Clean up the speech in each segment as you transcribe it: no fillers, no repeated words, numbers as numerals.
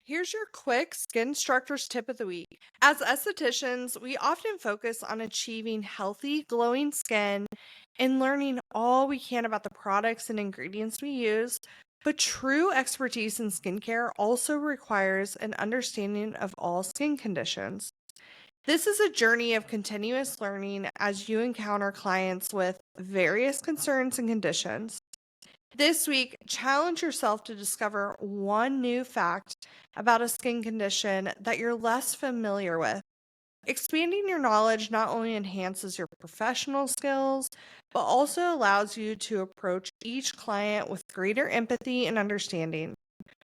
Here's your quick Skinstructors tip of the week. As estheticians, we often focus on achieving healthy, glowing skin and learning all we can about the products and ingredients we use. But true expertise in skincare also requires an understanding of all skin conditions. This is a journey of continuous learning as you encounter clients with various concerns and conditions. This week, challenge yourself to discover one new fact about a skin condition that you're less familiar with. Expanding your knowledge not only enhances your professional skills, but also allows you to approach each client with greater empathy and understanding.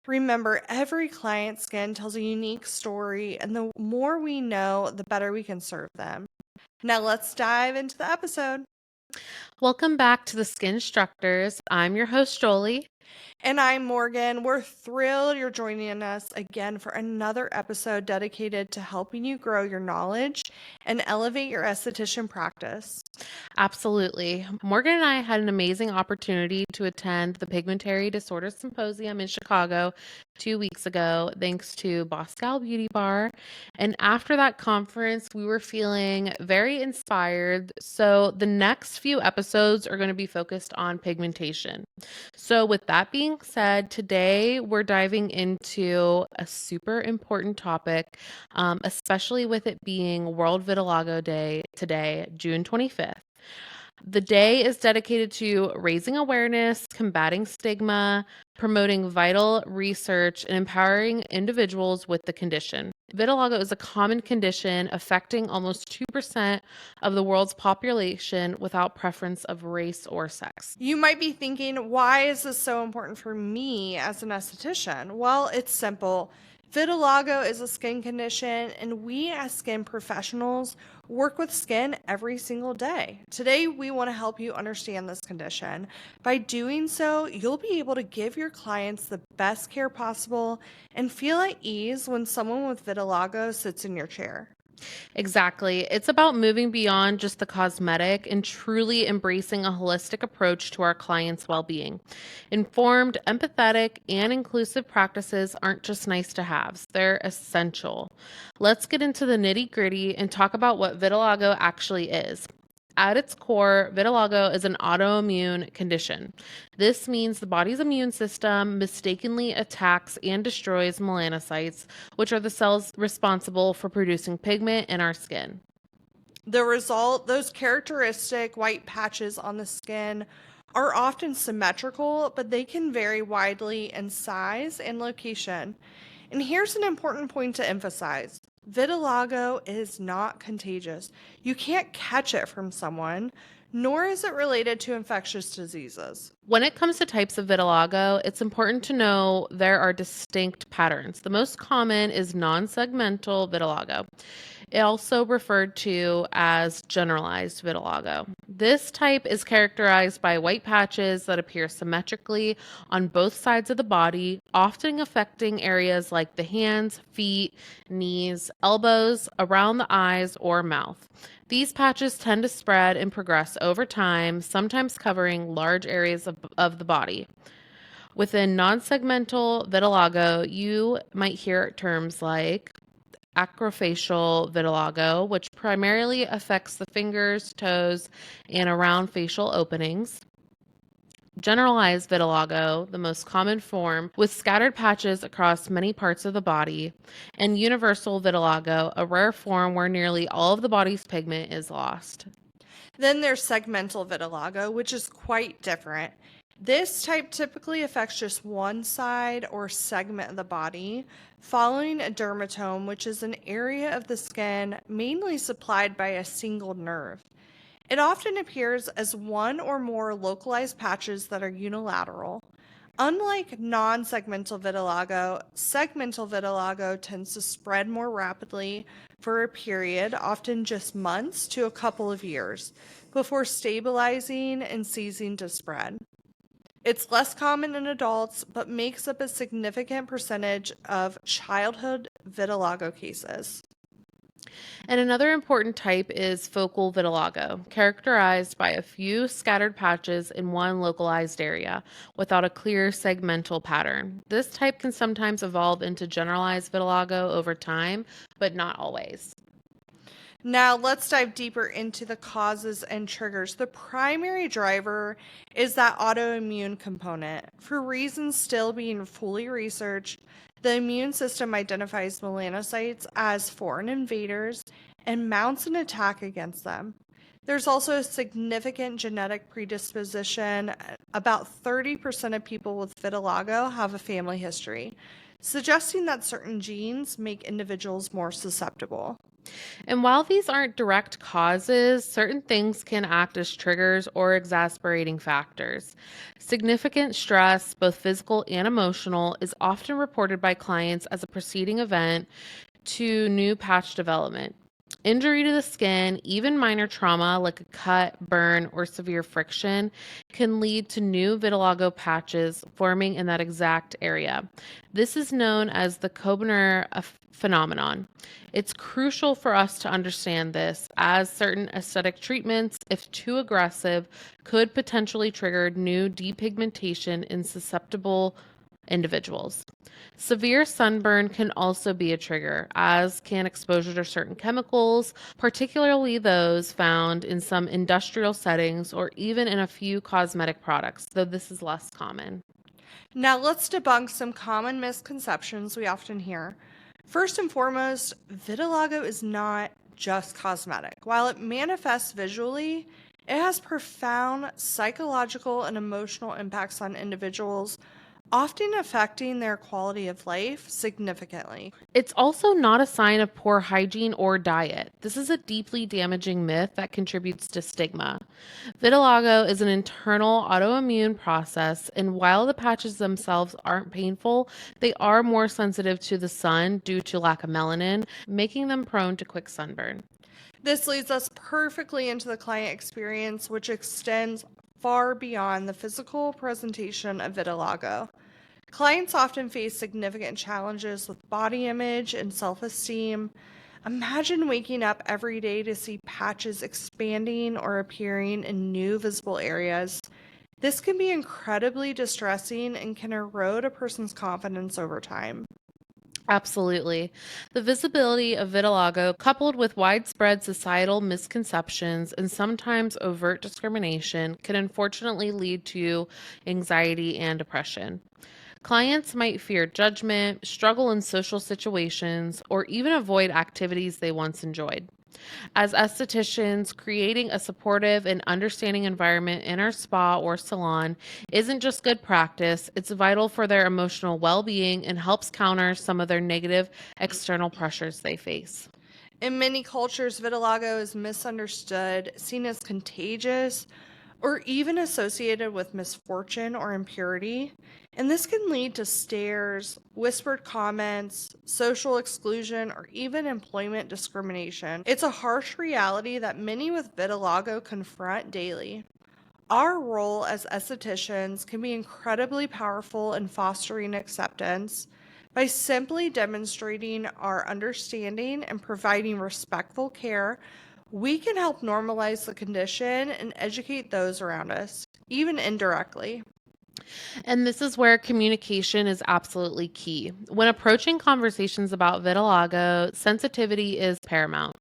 Remember, every client's skin tells a unique story, and the more we know, the better we can serve them. Now, let's dive into the episode. Welcome back to the Skinstructors. I'm your host, Jolie. And I'm Morgan. We're thrilled you're joining us again for another episode dedicated to helping you grow your knowledge and elevate your esthetician practice. Absolutely. Morgan and I had an amazing opportunity to attend the Pigmentary Disorders Symposium in Chicago 2 weeks ago, thanks to Boscal Beauty Bar. And after that conference, we were feeling very inspired. So the next few episodes are going to be focused on pigmentation. So with that being said, today we're diving into a super important topic, especially with it being World Vitiligo Day today, June 25th. The day is dedicated to raising awareness, combating stigma, promoting vital research, and empowering individuals with the condition. Vitiligo is a common condition affecting almost 2% of the world's population without preference of race or sex. You might be thinking, why is this so important for me as an esthetician? Well, it's simple. Vitiligo is a skin condition, and we as skin professionals work with skin every single day. Today, we want to help you understand this condition. By doing so, you'll be able to give your clients the best care possible and feel at ease when someone with vitiligo sits in your chair. Exactly. It's about moving beyond just the cosmetic and truly embracing a holistic approach to our clients' well-being. Informed, empathetic, and inclusive practices aren't just nice to haves, they're essential. Let's get into the nitty-gritty and talk about what vitiligo actually is. At its core, vitiligo is an autoimmune condition. This means the body's immune system mistakenly attacks and destroys melanocytes, which are the cells responsible for producing pigment in our skin. The result, those characteristic white patches on the skin are often symmetrical, but they can vary widely in size and location. And here's an important point to emphasize. Vitiligo is not contagious. You can't catch it from someone, nor is it related to infectious diseases. When it comes to types of vitiligo, it's important to know there are distinct patterns. The most common is non-segmental vitiligo, also referred to as generalized vitiligo. This type is characterized by white patches that appear symmetrically on both sides of the body, often affecting areas like the hands, feet, knees, elbows, around the eyes, or mouth. These patches tend to spread and progress over time, sometimes covering large areas of the body. Within non-segmental vitiligo, you might hear terms like acrofacial vitiligo, which primarily affects the fingers, toes, and around facial openings. Generalized vitiligo, the most common form, with scattered patches across many parts of the body, and universal vitiligo, a rare form where nearly all of the body's pigment is lost. Then there's segmental vitiligo, which is quite different. This type typically affects just one side or segment of the body, following a dermatome, which is an area of the skin mainly supplied by a single nerve. It often appears as one or more localized patches that are unilateral. Unlike non-segmental vitiligo, segmental vitiligo tends to spread more rapidly for a period, often just months to a couple of years, before stabilizing and ceasing to spread. It's less common in adults, but makes up a significant percentage of childhood vitiligo cases. And another important type is focal vitiligo, characterized by a few scattered patches in one localized area without a clear segmental pattern. This type can sometimes evolve into generalized vitiligo over time, but not always. Now, let's dive deeper into the causes and triggers. The primary driver is that autoimmune component. For reasons still being fully researched, the immune system identifies melanocytes as foreign invaders and mounts an attack against them. There's also a significant genetic predisposition. About 30% of people with vitiligo have a family history, suggesting that certain genes make individuals more susceptible. And while these aren't direct causes, certain things can act as triggers or exasperating factors. Significant stress, both physical and emotional, is often reported by clients as a preceding event to new patch development. Injury to the skin, even minor trauma like a cut, burn, or severe friction, can lead to new vitiligo patches forming in that exact area. This is known as the Koebner phenomenon. It's crucial for us to understand this, as certain aesthetic treatments, if too aggressive, could potentially trigger new depigmentation in susceptible individuals. Severe sunburn can also be a trigger, as can exposure to certain chemicals, particularly those found in some industrial settings or even in a few cosmetic products, though this is less common. Now, let's debunk some common misconceptions we often hear. First and foremost, vitiligo is not just cosmetic. While it manifests visually, it has profound psychological and emotional impacts on individuals, often affecting their quality of life significantly. It's also not a sign of poor hygiene or diet. This is a deeply damaging myth that contributes to stigma. Vitiligo is an internal autoimmune process, and while the patches themselves aren't painful, they are more sensitive to the sun due to lack of melanin, making them prone to quick sunburn. This leads us perfectly into the client experience, which extends far beyond the physical presentation of vitiligo. Clients often face significant challenges with body image and self-esteem. Imagine waking up every day to see patches expanding or appearing in new visible areas. This can be incredibly distressing and can erode a person's confidence over time. Absolutely. The visibility of vitiligo, coupled with widespread societal misconceptions and sometimes overt discrimination, can unfortunately lead to anxiety and depression. Clients might fear judgment, struggle in social situations, or even avoid activities they once enjoyed. As estheticians, creating a supportive and understanding environment in our spa or salon isn't just good practice, it's vital for their emotional well being and helps counter some of their negative external pressures they face. In many cultures, vitiligo is misunderstood, seen as contagious, or even associated with misfortune or impurity. And this can lead to stares, whispered comments, social exclusion, or even employment discrimination. It's a harsh reality that many with vitiligo confront daily. Our role as estheticians can be incredibly powerful in fostering acceptance by simply demonstrating our understanding and providing respectful care. We can help normalize the condition and educate those around us, even indirectly. And this is where communication is absolutely key. When approaching conversations about vitiligo, sensitivity is paramount.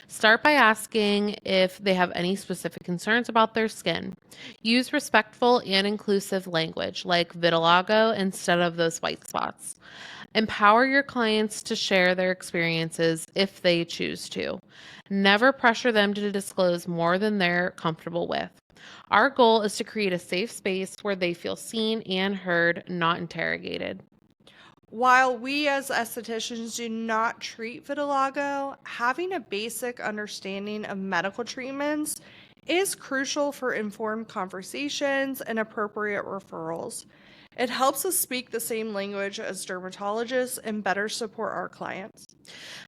Start by asking if they have any specific concerns about their skin. Use respectful and inclusive language like vitiligo instead of those white spots. Empower your clients to share their experiences if they choose to. Never pressure them to disclose more than they're comfortable with. Our goal is to create a safe space where they feel seen and heard, not interrogated. While we as estheticians do not treat vitiligo, having a basic understanding of medical treatments is crucial for informed conversations and appropriate referrals. It helps us speak the same language as dermatologists and better support our clients.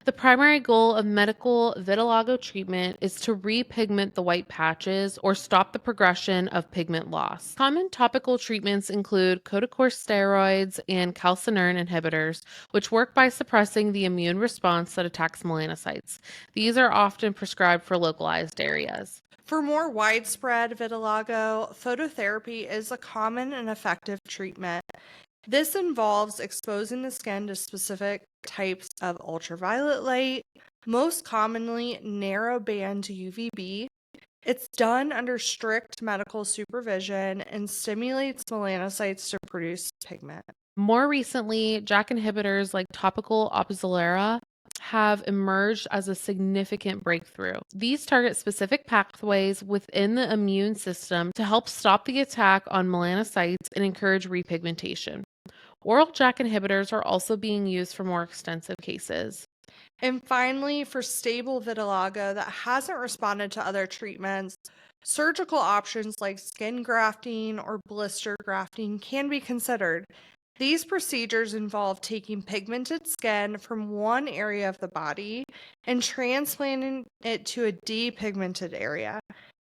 The primary goal of medical vitiligo treatment is to repigment the white patches or stop the progression of pigment loss. Common topical treatments include corticosteroids and calcineurin inhibitors, which work by suppressing the immune response that attacks melanocytes. These are often prescribed for localized areas. For more widespread vitiligo, phototherapy is a common and effective treatment. This involves exposing the skin to specific types of ultraviolet light, most commonly narrow-band UVB. It's done under strict medical supervision and stimulates melanocytes to produce pigment. More recently, JAK inhibitors like topical Opzelura have emerged as a significant breakthrough. These target specific pathways within the immune system to help stop the attack on melanocytes and encourage repigmentation. Oral JAK inhibitors are also being used for more extensive cases. And finally, for stable vitiligo that hasn't responded to other treatments, surgical options like skin grafting or blister grafting can be considered. These procedures involve taking pigmented skin from one area of the body and transplanting it to a depigmented area.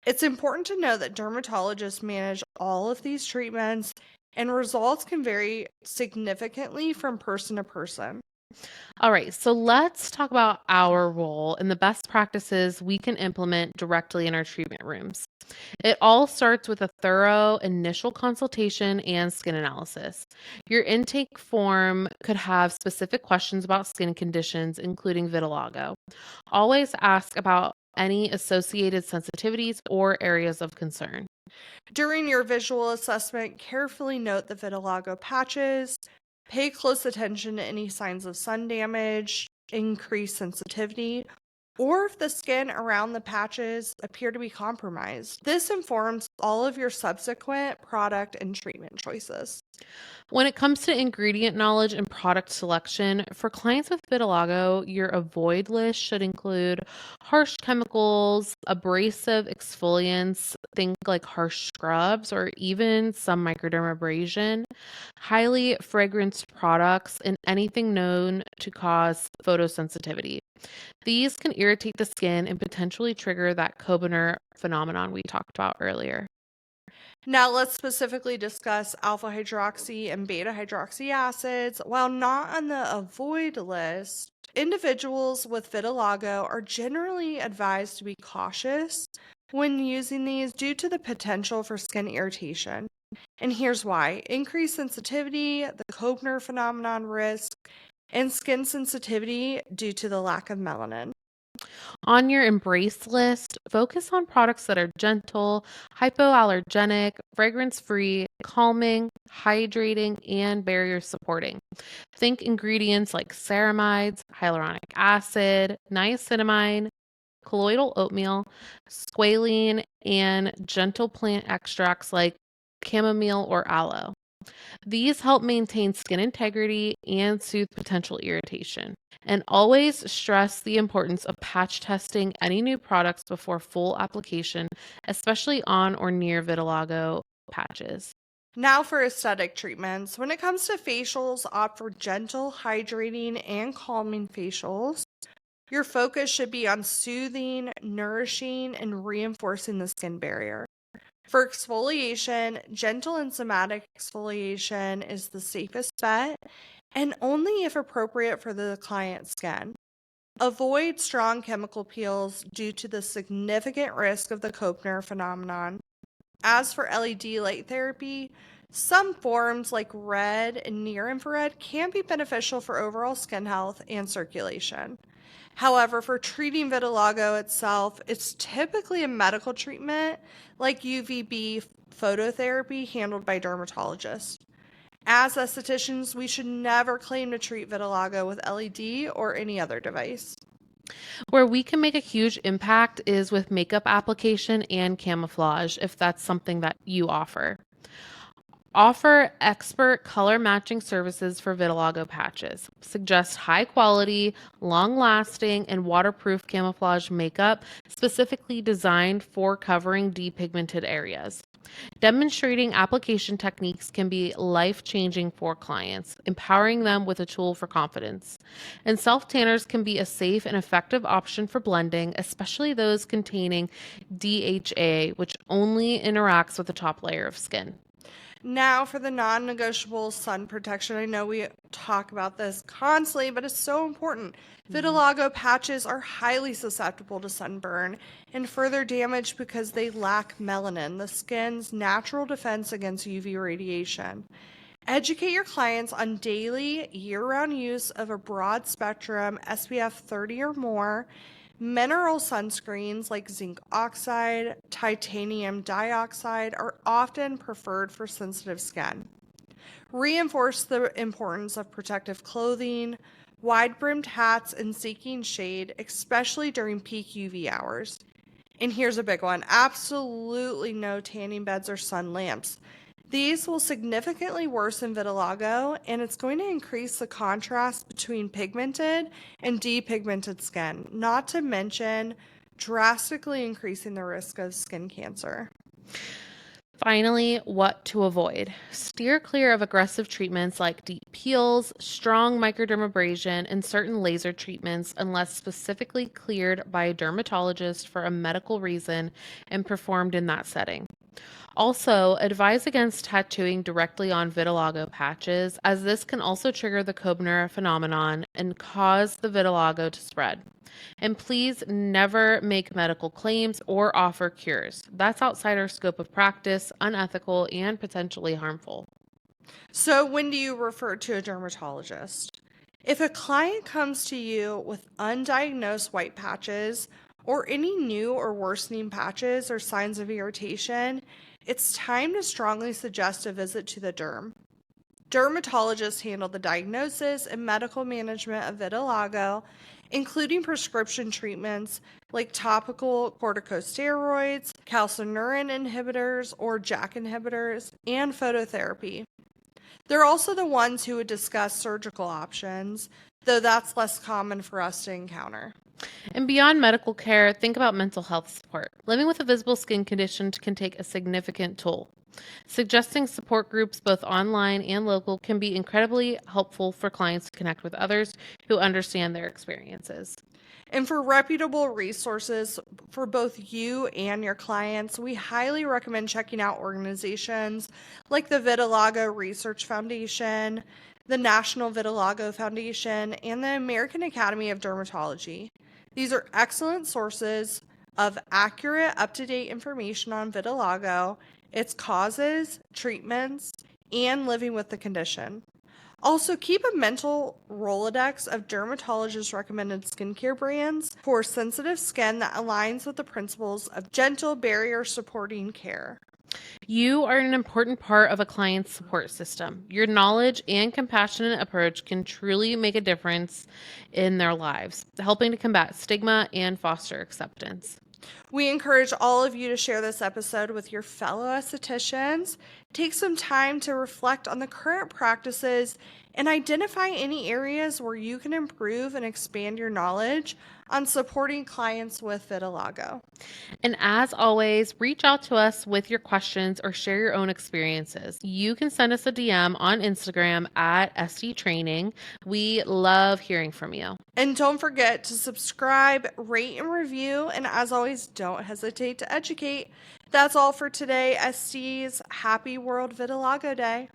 It's important to know that dermatologists manage all of these treatments, and results can vary significantly from person to person. All right, so let's talk about our role and the best practices we can implement directly in our treatment rooms. It all starts with a thorough initial consultation and skin analysis. Your intake form could have specific questions about skin conditions, including vitiligo. Always ask about any associated sensitivities or areas of concern. During your visual assessment, carefully note the vitiligo patches. Pay close attention to any signs of sun damage, increased sensitivity, or if the skin around the patches appear to be compromised. This informs all of your subsequent product and treatment choices. When it comes to ingredient knowledge and product selection, for clients with vitiligo, your avoid list should include harsh chemicals, abrasive exfoliants, think like harsh scrubs or even some microdermabrasion, highly fragranced products, and anything known to cause photosensitivity. These can irritate the skin and potentially trigger that Koebner phenomenon we talked about earlier. Now, let's specifically discuss alpha hydroxy and beta hydroxy acids. While not on the avoid list, individuals with vitiligo are generally advised to be cautious when using these due to the potential for skin irritation. And here's why: increased sensitivity, the Koebner phenomenon risk, and skin sensitivity due to the lack of melanin. On your embrace list, focus on products that are gentle, hypoallergenic, fragrance free, calming, hydrating, and barrier supporting. Think ingredients like ceramides, hyaluronic acid, niacinamide, colloidal oatmeal, squalene, and gentle plant extracts like chamomile or aloe. These help maintain skin integrity and soothe potential irritation. And always stress the importance of patch testing any new products before full application, especially on or near vitiligo patches. Now for aesthetic treatments. When it comes to facials, opt for gentle, hydrating, and calming facials. Your focus should be on soothing, nourishing, and reinforcing the skin barrier. For exfoliation, gentle and somatic exfoliation is the safest bet, and only if appropriate for the client's skin. Avoid strong chemical peels due to the significant risk of the Koebner phenomenon. As for LED light therapy, some forms like red and near infrared can be beneficial for overall skin health and circulation. However, for treating vitiligo itself, it's typically a medical treatment like UVB phototherapy handled by dermatologists. As estheticians, we should never claim to treat vitiligo with LED or any other device. Where we can make a huge impact is with makeup application and camouflage, if that's something that you offer. Offer expert color matching services for vitiligo patches. Suggest high quality, long lasting, and waterproof camouflage makeup specifically designed for covering depigmented areas. Demonstrating application techniques can be life-changing for clients, empowering them with a tool for confidence. And self-tanners can be a safe and effective option for blending, especially those containing DHA, which only interacts with the top layer of skin. Now, for the non-negotiable sun protection, I know we talk about this constantly, but it's so important. Vitiligo patches are highly susceptible to sunburn and further damage because they lack melanin, the skin's natural defense against UV radiation. Educate your clients on daily, year-round use of a broad spectrum SPF 30 or more mineral sunscreens like zinc oxide, titanium dioxide are often preferred for sensitive skin. Reinforce the importance of protective clothing, wide-brimmed hats, and seeking shade, especially during peak UV hours. And here's a big one: absolutely no tanning beds or sun lamps. These will significantly worsen vitiligo, and it's going to increase the contrast between pigmented and depigmented skin, not to mention drastically increasing the risk of skin cancer. Finally, what to avoid. Steer clear of aggressive treatments like deep peels, strong microdermabrasion, and certain laser treatments unless specifically cleared by a dermatologist for a medical reason and performed in that setting. Also, advise against tattooing directly on vitiligo patches, as this can also trigger the Koebner phenomenon and cause the vitiligo to spread. And please never make medical claims or offer cures. That's outside our scope of practice, unethical, and potentially harmful. So, when do you refer to a dermatologist? If a client comes to you with undiagnosed white patches or any new or worsening patches or signs of irritation, it's time to strongly suggest a visit to the derm. Dermatologists handle the diagnosis and medical management of vitiligo, including prescription treatments like topical corticosteroids, calcineurin inhibitors or JAK inhibitors, and phototherapy. They're also the ones who would discuss surgical options, though that's less common for us to encounter. And beyond medical care, think about mental health support. Living with a visible skin condition can take a significant toll. Suggesting support groups both online and local can be incredibly helpful for clients to connect with others who understand their experiences. And for reputable resources for both you and your clients, we highly recommend checking out organizations like the Vitiligo Research Foundation, the National Vitiligo Foundation, and the American Academy of Dermatology. These are excellent sources of accurate, up-to-date information on vitiligo, its causes, treatments, and living with the condition. Also, keep a mental Rolodex of dermatologist recommended skincare brands for sensitive skin that aligns with the principles of gentle barrier supporting care. You are an important part of a client's support system. Your knowledge and compassionate approach can truly make a difference in their lives, helping to combat stigma and foster acceptance. We encourage all of you to share this episode with your fellow estheticians. Take some time to reflect on the current practices and identify any areas where you can improve and expand your knowledge on supporting clients with vitiligo. And as always, reach out to us with your questions or share your own experiences. You can send us a DM on Instagram at SDTraining. We love hearing from you. And don't forget to subscribe, rate, and review. And as always, don't hesitate to educate. That's all for today, SDs. Happy World Vitiligo Day.